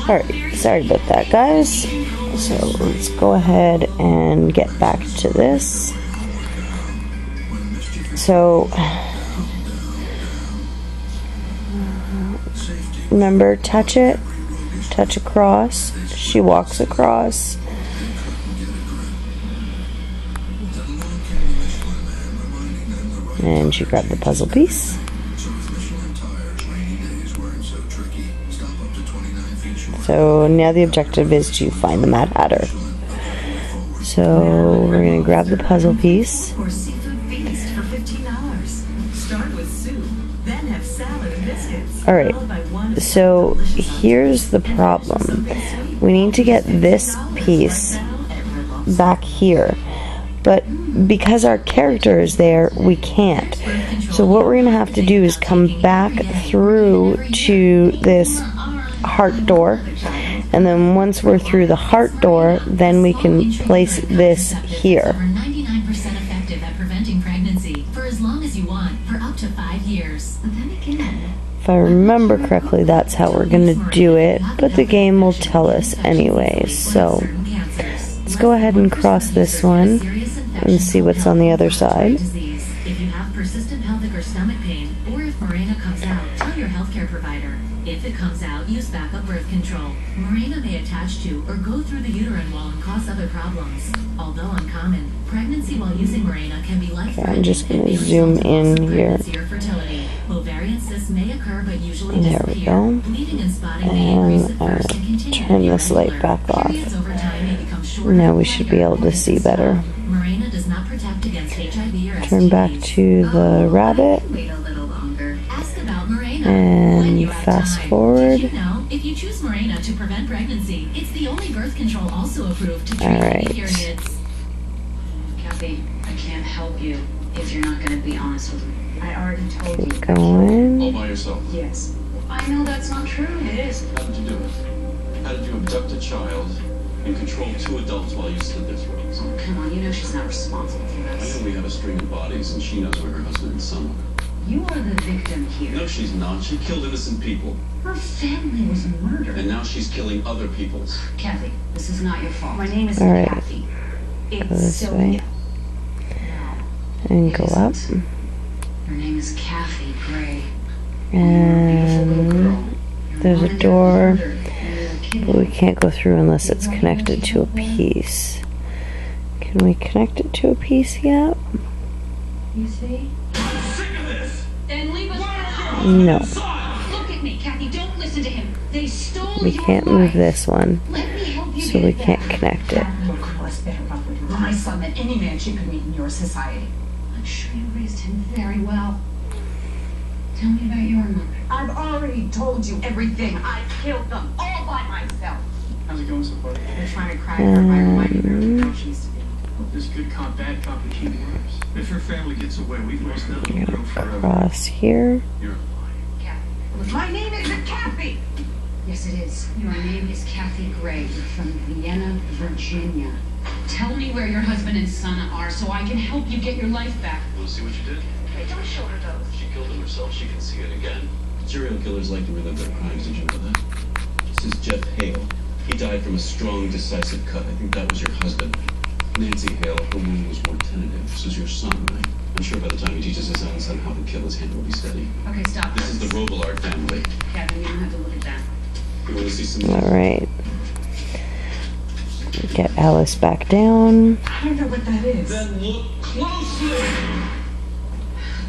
Alright, sorry about that, guys. So let's go ahead and get back to this. So, remember, touch it, touch across, she walks across. And she grabbed the puzzle piece. So now the objective is to find the Mad Hatter. So we're going to grab the puzzle piece. Alright, so here's the problem. We need to get this piece back here. But because our character is there, we can't. So what we're going to have to do is come back through to this heart door, and then once we're through the heart door, then we can place this here. 99% effective at preventing pregnancy for as long as you want, for up to 5 years. Then again, if I remember correctly, that's how we're going to do it, but the game will tell us anyway. So let's go ahead and cross this one and see what's on the other side. If you have persistent pelvic or stomach pain, or if Mirena comes out, tell your healthcare provider. If it comes out, use backup birth control. Mirena may attach to or go through the uterine wall and cause other problems. Although uncommon, pregnancy while using Mirena can be life-threatening. Okay, I'm just going to zoom in here. Ovarian cysts may occur, but usually There we go. Bleeding and spotting may increase at first and continue. Turn this light back off. Now we should be able to see better. Mirena does not protect against HIV or STDs. Turn back to the rabbit. Wait a little longer. Ask about Mirena. And fast forward. Did you know, if you choose Mirena to prevent pregnancy, it's the only birth control also approved to treat Alright. periods. Kathy, I can't help you if you're not going to be honest with me. I already told you. Keep going. All by yourself? Yes. I know that's not true. It is. How did you do it? How did you abduct a child and control 2 adults while you slit their throats? Oh, come on. You know she's not responsible for I this. know we have a string of bodies, and she knows where her husband and son are. You are the victim here. No, she's not. She killed innocent people. Her family was murdered. And now she's killing other people's. Kathy, this is not your fault. My name is Alright. Kathy. Go It's this Sylvia. way. And go up. Her name is Kathy Gray. And there's a door, but we can't go through unless it's connected to a piece. Can we connect it to a piece yet? You see? I'm sick of this! Then leave us No. Look at me, Kathy. Don't listen to him. They stole We your can't life. move this one, Let me help you so get we it back. can't connect it. That little girl is better off with my son than any man she could meet in your society. I'm sure you raised him very well. Tell me about your mother. I've already told you everything. I killed them all by myself. How's it going so far? They're trying to cry her by reminding her of the girl she used to be. This good cop, bad cop, and keep worse. If her family gets away, we've lost that We're little girl gonna forever. cross here. You're Kathy. My name isn't Kathy! Yes, it is. Your name is Kathy Gray. You're from Vienna, Virginia. Tell me where your husband and son are so I can help you get your life back. Want to see what you did? Hey, don't show her those. She killed him herself. She can see it again. Serial killers like to relive their crimes. Did you know that? This is Jeff Hale. He died from a strong, decisive cut. I think that was your husband. Nancy Hale, her wound was more tentative. This is your son, right? I'm sure by the time he teaches his own son how to kill, his hand will be steady. Okay, stop. This is the Robillard family. Kathy, you don't have to look at that. You want to see some... Alright. Get Alice back down. I don't know what that is. Then look closely!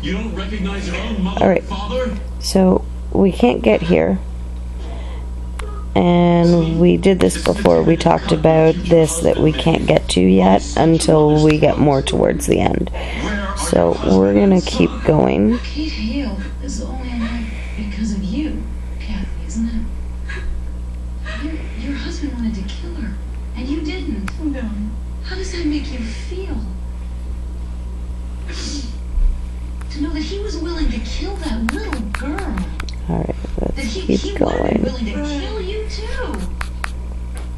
You don't recognize your own mother Alright. and father? So we can't get here. And we did this before. We talked about this that we can't get to yet until we get more towards the end. So we're gonna keep going. Kate Hale is only alive because of you, Kathy, isn't it? Your husband wanted to kill her, and you didn't. No. How does that make you feel? To know that he was willing to kill that little girl. Alright, That let's he keep would be going. willing to kill you too.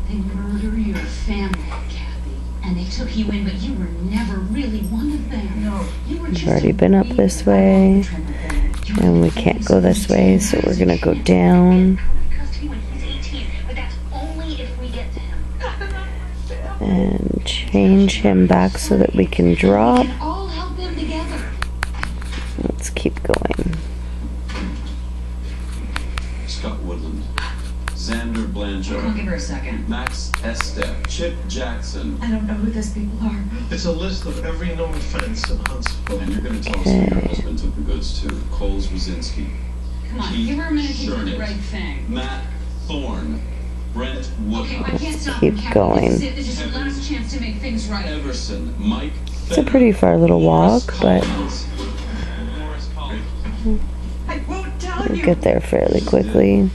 They murder your family, Kathy, and they took you in, but you were never really one of them. No. You were We've just already a been up baby. this way, You were and we the can't baby, go this way, so we're gonna go down. Custody when he's 18, but that's And change him back so that we can drop. We can all help him together. Let's keep going. Scott Woodland, Xander I'll Blanchard, give her a second. Max Estep, Chip Jackson. I don't know who those people are. It's a list of every known offense in Huntsville. And you're going to tell us who your husband took the goods to. Coles Wazinski, Come on, Keith give her a minute to do the Shernett, right thing. Matt Thorne, Brent Okay, Woodhouse, I can't stop Keep him, Kathy. going. This is it. This is your last chance to make things right. Everson, Mike It's a pretty far little walk, but Collins, Morris Collins. I won't tell we'll you. get there fairly quickly.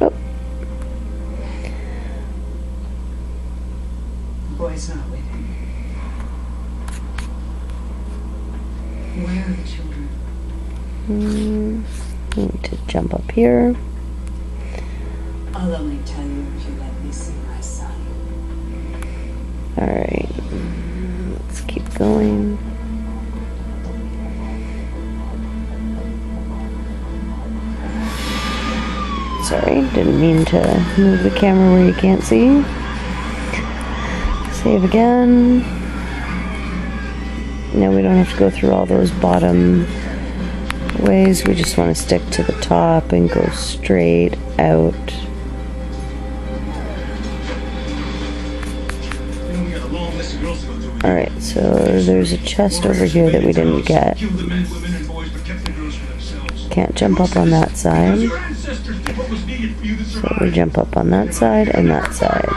Oh, The boy's not with him. Where are the children? need to jump up here. I'll only tell you if you let me see my son. Alright, let's keep going. Sorry, didn't mean to move the camera where you can't see. Save again. Now we don't have to go through all those bottom ways. We just want to stick to the top and go straight out. Alright, so there's a chest over here that we didn't get. Can't jump up on that side. So we jump up on that side and that side.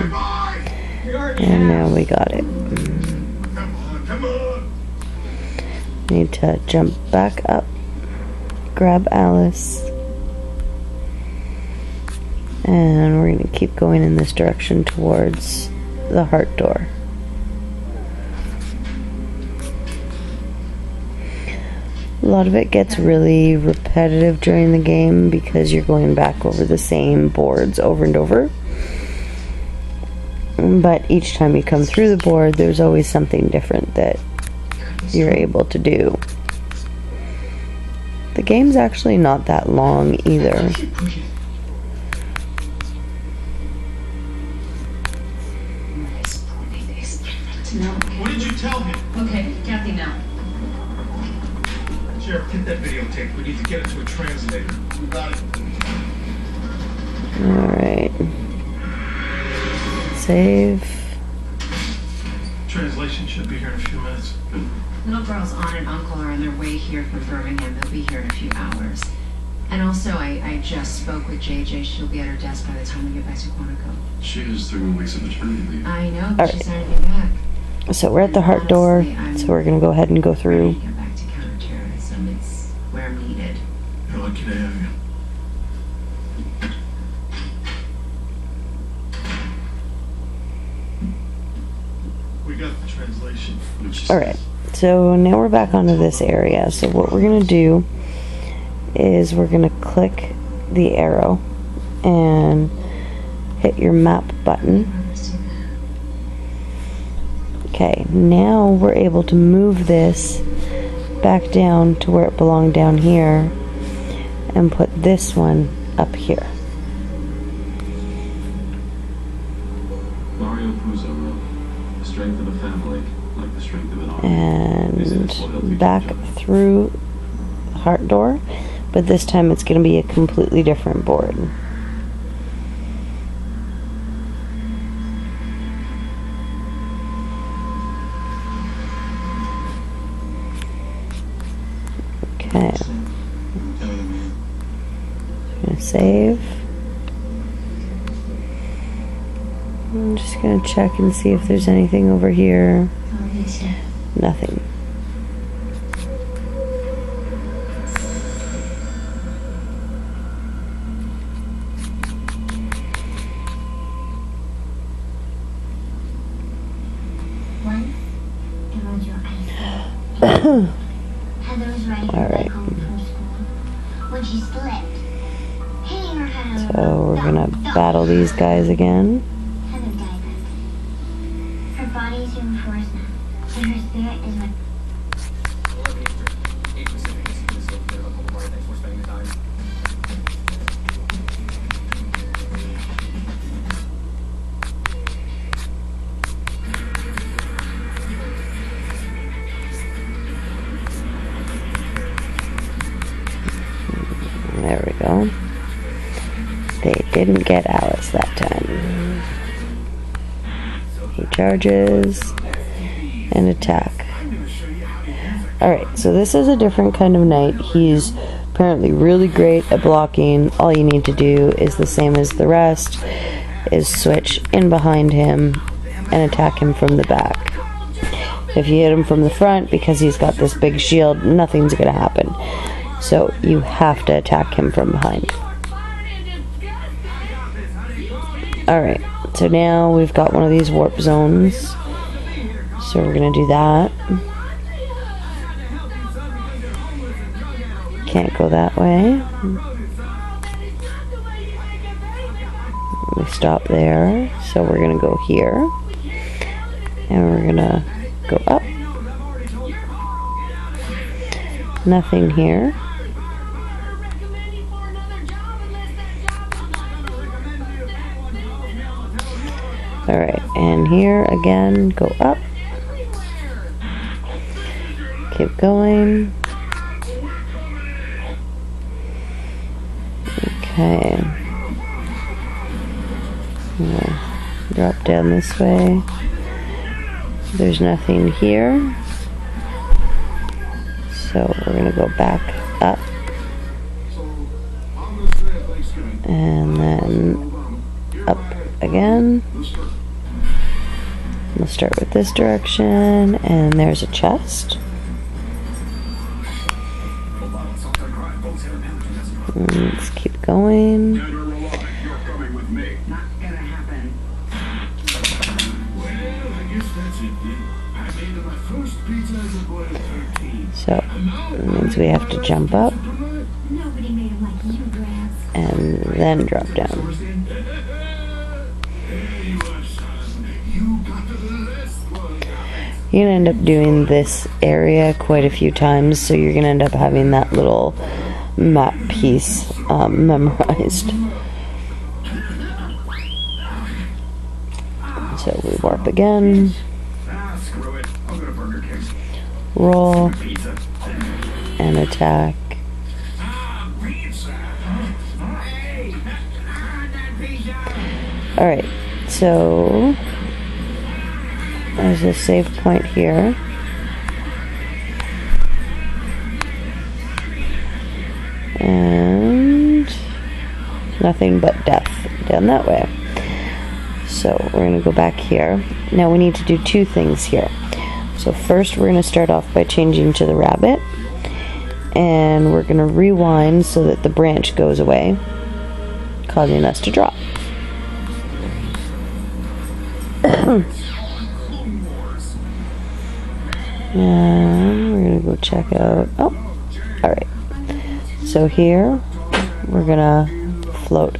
And now we got it. Need to jump back up, grab Alice, and we're going to keep going in this direction towards the heart door. A lot of it gets really repetitive during the game because you're going back over the same boards over and over. But each time you come through the board, there's always something different that you're able to do. The game's actually not that long either. What did you tell him? Okay, Kathy, now. Sheriff, get that videotape. We need to get it to a translator. You got it. Alright. Save. Translation should be here in a few minutes. Little girl's aunt and uncle are on their way here from Birmingham. They'll be here in a few hours. And also, I just spoke with JJ. She'll be at her desk by the time we get back to Quantico. She has 3 more weeks of maternity leave. I know, but All she's already been back. So we're at the heart door, so we're going to go ahead and go Ready through. to get back to counterterrorism. It's where I'm needed. You're lucky to have you. We got the translation. Alright, so now we're back onto this area. So what we're going to do is we're going to click the arrow and hit your map button. Okay, now we're able to move this back down to where it belonged down here and put this one up here. Mario Puzo wrote, "The strength of a family, like the strength of an army." And back through the heart door, but this time it's going to be a completely different board. Okay, I'm going to save. I'm just going to check and see if there's anything over here. Nothing. Heather was ready to All go right. home from school when she slipped, hitting her head on So we're going to battle these guys again. Heather died that day. Her body is reinforced now, and her spirit is with. There we go. They didn't get Alice that time. He charges and attack. Alright, so this is a different kind of knight. He's apparently really great at blocking. All you need to do is the same as the rest, is switch in behind him and attack him from the back. If you hit him from the front, because he's got this big shield, nothing's going to happen. So you have to attack him from behind. Alright, so now we've got one of these warp zones. So we're going to do that. Can't go that way. We stop there, so we're going to go here. And we're going to go up. Nothing here. Alright, and here again, go up. Keep going. Okay. Drop down this way. There's nothing here. So we're going to go back up. And then up again. We'll start with this direction, and there's a chest. And let's keep going. So it means we have to jump up and then drop down. You're going to end up doing this area quite a few times, so you're going to end up having that little map piece memorized. So we warp again. Roll. And attack. Alright, so there's a save point here. And nothing but death down that way. So we're going to go back here. Now we need to do two things here. So first we're going to start off by changing to the rabbit. And we're going to rewind so that the branch goes away, causing us to drop. And we're going to go check out... Oh, alright. So here, we're going to float.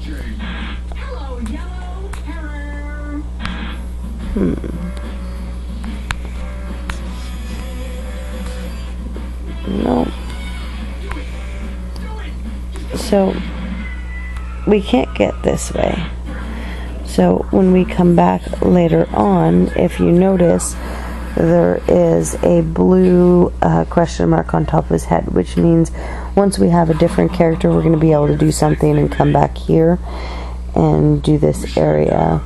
No. So, we can't get this way. So, when we come back later on, if you notice, there is a blue question mark on top of his head, which means once we have a different character, we're going to be able to do something and come back here and do this area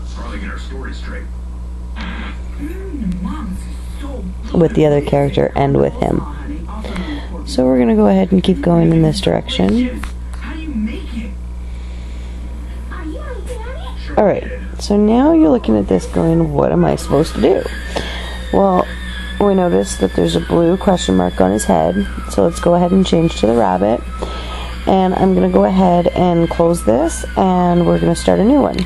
with the other character and with him. So we're going to go ahead and keep going in this direction. Alright, so now you're looking at this going, what am I supposed to do? Well, we notice that there's a blue question mark on his head, so let's go ahead and change to the rabbit. And I'm going to go ahead and close this, and we're going to start a new one.